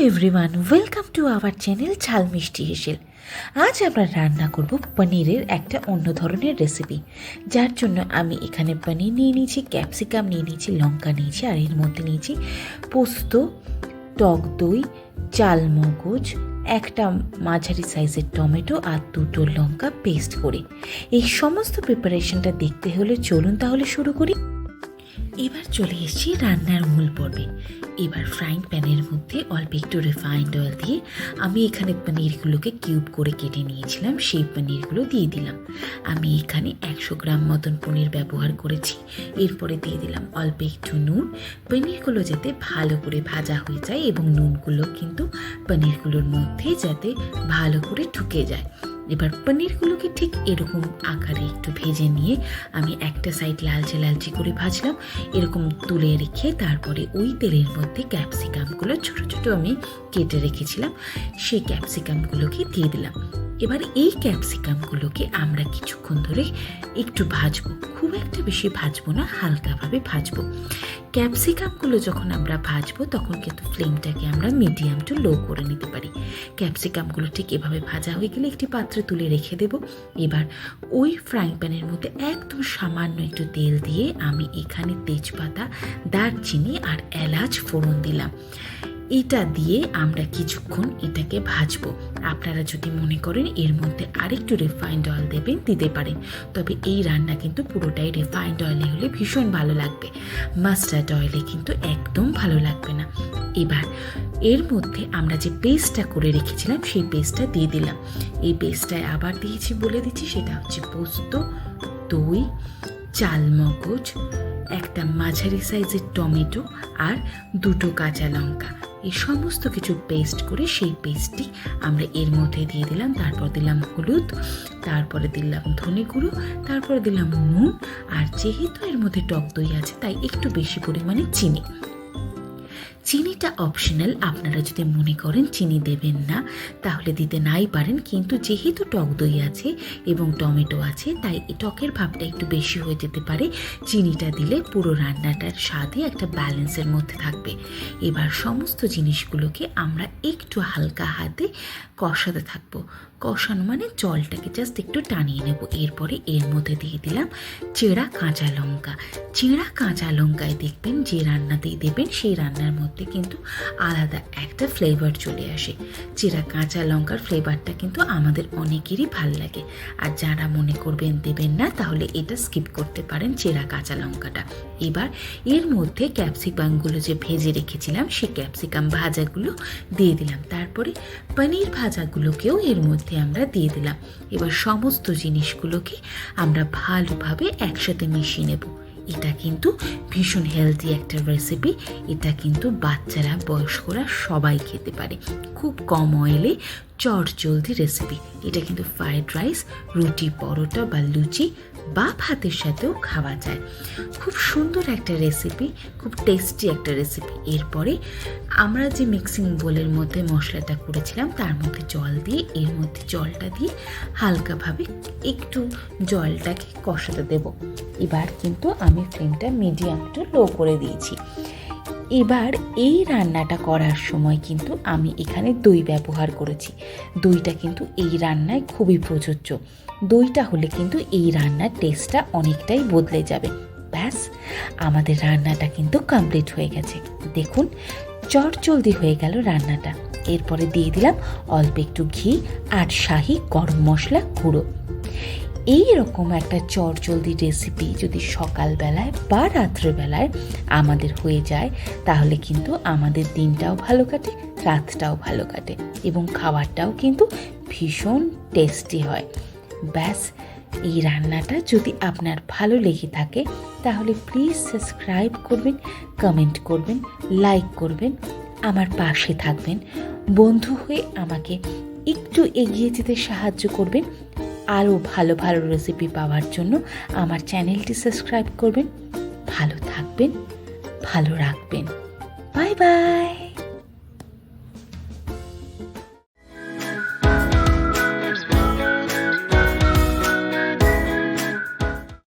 Everyone, welcome to our channel ঝাল মিষ্টি হেসেল। আজ আমরা রান্না করব পনিরের একটা অন্য ধরনের রেসিপি, যার জন্য আমি এখানে পনির নিয়ে নিয়েছি, ক্যাপসিকাম নিয়ে নিয়েছি, লঙ্কা নিয়েছি, আর এর মধ্যে নিয়েছি পোস্ত, টক দই, চালমগজ, একটা মাঝারি সাইজের টমেটো আর দুটো লঙ্কা পেস্ট করে। এই সমস্ত প্রিপারেশনটা দেখতে হলে চলুন তাহলে শুরু করি। এবার চলে এসেছি রান্নার মূল পর্বে। এবার ফ্রাইং প্যানের মধ্যে অল্প একটু রিফাইন্ড অয়েল দিয়ে আমি এখানে পনিরগুলোকে কিউব করে কেটে নিয়েছিলাম, সেই পনিরগুলো দিয়ে দিলাম। আমি এখানে 100 গ্রাম মতন পনির ব্যবহার করেছি। এরপরে দিয়ে দিলাম অল্প একটু নুন। পনিরগুলো যাতে ভালো করে ভাজা হয়ে যায় এবং নুনগুলো কিন্তু পনিরগুলোর মধ্যে যাতে ভালো করে ঢুকে যায়। এবার পনিরগুলোকে ঠিক এরকম আকারে একটু ভেজে নিয়ে আমি একটা সাইড লালচে লালচে করে ভাজলাম। এরকম তুলে রেখে তারপরে ওই তেলের মধ্যে ক্যাপসিকামগুলো ছোট ছোট আমি কেটে রেখেছিলাম, সেই ক্যাপসিকামগুলোকে দিয়ে দিলাম। এবার এই ক্যাপসিকামগুলোকে আমরা কিছুক্ষণ ধরে একটু ভাজবো, খুব একটা বেশি ভাজবো না, হালকাভাবে ভাজবো। ক্যাপসিকামগুলো যখন আমরা ভাজবো তখন কিন্তু ফ্লেমটাকে আমরা মিডিয়াম টু লো করে নিতে পারি। ক্যাপসিকামগুলো ঠিক এভাবে ভাজা হয়ে গেলে একটি পাত্রে তুলে রেখে দেব। এবার ওই ফ্রাইং প্যানের মধ্যে একদম সামান্য একটু তেল দিয়ে আমি এখানে তেজপাতা, দারচিনি আর এলাচ ফোড়ন দিলাম। এটা দিয়ে আমরা কিছুক্ষণ এটাকে ভাজবো। আপনারা যদি মনে করেন এর মধ্যে আরেকটু রিফাইন্ড অয়েল দেবেন, দিতে পারেন, তবে এই রান্না কিন্তু পুরোটাই রিফাইন্ড অয়েলে হলে ভীষণ ভালো লাগবে, মাস্টার্ড অয়েলে কিন্তু একদম ভালো লাগবে না। এবার এর মধ্যে আমরা যে পেস্টটা করে রেখেছিলাম সেই পেস্টটা দিয়ে দিলাম। এই পেস্টটায় আবার দিয়েছি, বলে দিচ্ছি, সেটা হচ্ছে পোস্ত, দই, চালমগজ, একটা মাঝারি সাইজের টমেটো আর দুটো কাঁচা লঙ্কা। এই সমস্ত কিছু পেস্ট করে সেই পেস্টটি আমরা এর মধ্যে দিয়ে দিলাম। তারপর দিলাম হলুদ, তারপরে দিলাম ধনে গুঁড়ো, তারপরে দিলাম নুন, আর যেহেতু এর মধ্যে টক দই আছে তাই একটু বেশি পরিমাণে চিনি। চিনিটা অপশনাল, আপনারা যদি মনে করেন চিনি দেবেন না তাহলে দিতে নাই পারেন, কিন্তু যেহেতু টক দই আছে এবং টমেটো আছে তাই টকের ভাবটা একটু বেশি হয়ে যেতে পারে। চিনিটা দিলে পুরো রান্নাটার স্বাদে একটা ব্যালেন্সের মধ্যে থাকবে। এবার সমস্ত জিনিসগুলোকে আমরা একটু হালকা হাতে কষাতে থাকবো। কষানো মানে জলটাকে জাস্ট একটু টানিয়ে নেব। এরপরে এর মধ্যে দিয়ে দিলাম চেরা কাঁচা লঙ্কা। চেরা কাঁচা লঙ্কায় দেখবেন যে রান্নাতেই দেবেন সেই রান্নার মধ্যে কিন্তু আলাদা একটা ফ্লেভার চলে আসে। চেরা কাঁচা লঙ্কার ফ্লেভারটা কিন্তু আমাদের অনেকেরই ভাল লাগে, আর যারা মনে করবেন দেবেন না তাহলে এটা স্কিপ করতে পারেন, চেরা কাঁচা লঙ্কাটা। এবার এর মধ্যে ক্যাপসিকামগুলো যে ভেজে রেখেছিলাম সেই ক্যাপসিকাম ভাজাগুলো দিয়ে দিলাম। তারপরে পনির ভাজাগুলোকেও এর মধ্যে আমরা দিয়ে দিলাম। এবার সমস্ত জিনিসগুলোকে আমরা ভালোভাবে একসাথে মিশিয়ে নেব। এটা কিন্তু ভীষণ হেলদি একটা রেসিপি। এটা কিন্তু বাচ্চারা, বয়স্করা সবাই খেতে পারে। খুব কম অয়েলে চটজলদি রেসিপি। এটা কিন্তু ফ্রাইড রাইস, রুটি, পরোটা বা লুচি বা ভাতের সাথেও খাওয়া যায়। খুব সুন্দর একটা রেসিপি, খুব টেস্টি একটা রেসিপি। এরপরে আমরা যে মিক্সিং বোলের মধ্যে মশলাটা করেছিলাম তার মধ্যে জল দিয়ে, এর মধ্যে জলটা দিয়ে হালকাভাবে একটু জলটাকে কষাতে দেব। এবার কিন্তু আমি ফ্লেমটা মিডিয়াম টু লো করে দিয়েছি। এবার এই রান্নাটা করার সময় কিন্তু আমি এখানে দই ব্যবহার করেছি। দইটা কিন্তু এই রান্নায় খুবই প্রযোজ্য। দইটা হলে কিন্তু এই রান্নার টেস্টটা অনেকটাই বদলে যাবে। ব্যাস, আমাদের রান্নাটা কিন্তু কমপ্লিট হয়ে গেছে। দেখুন চটজলদি হয়ে গেল রান্নাটা। এরপরে দিয়ে দিলাম অল্প একটু ঘি আর শাহি গরম মশলা গুঁড়ো। এই রকম একটা চটজলদি রেসিপি যদি সকালবেলায় বা রাত্রেবেলায় আমাদের হয়ে যায় তাহলে কিন্তু আমাদের দিনটাও ভালো কাটে, রাতটাও ভালো কাটে এবং খাবারটাও কিন্তু ভীষণ টেস্টি হয়। ব্যাস, এই রান্নাটা যদি আপনার ভালো লেগে থাকে তাহলে প্লিজ সাবস্ক্রাইব করবেন, কমেন্ট করবেন, লাইক করবেন, আমার পাশে থাকবেন, বন্ধু হয়ে আমাকে একটু এগিয়ে যেতে সাহায্য করবেন। আরও ভালো ভালো রেসিপি পাওয়ার জন্য আমার চ্যানেলটি সাবস্ক্রাইব করবেন। ভালো থাকবেন, ভালো রাখবেন। Bye bye.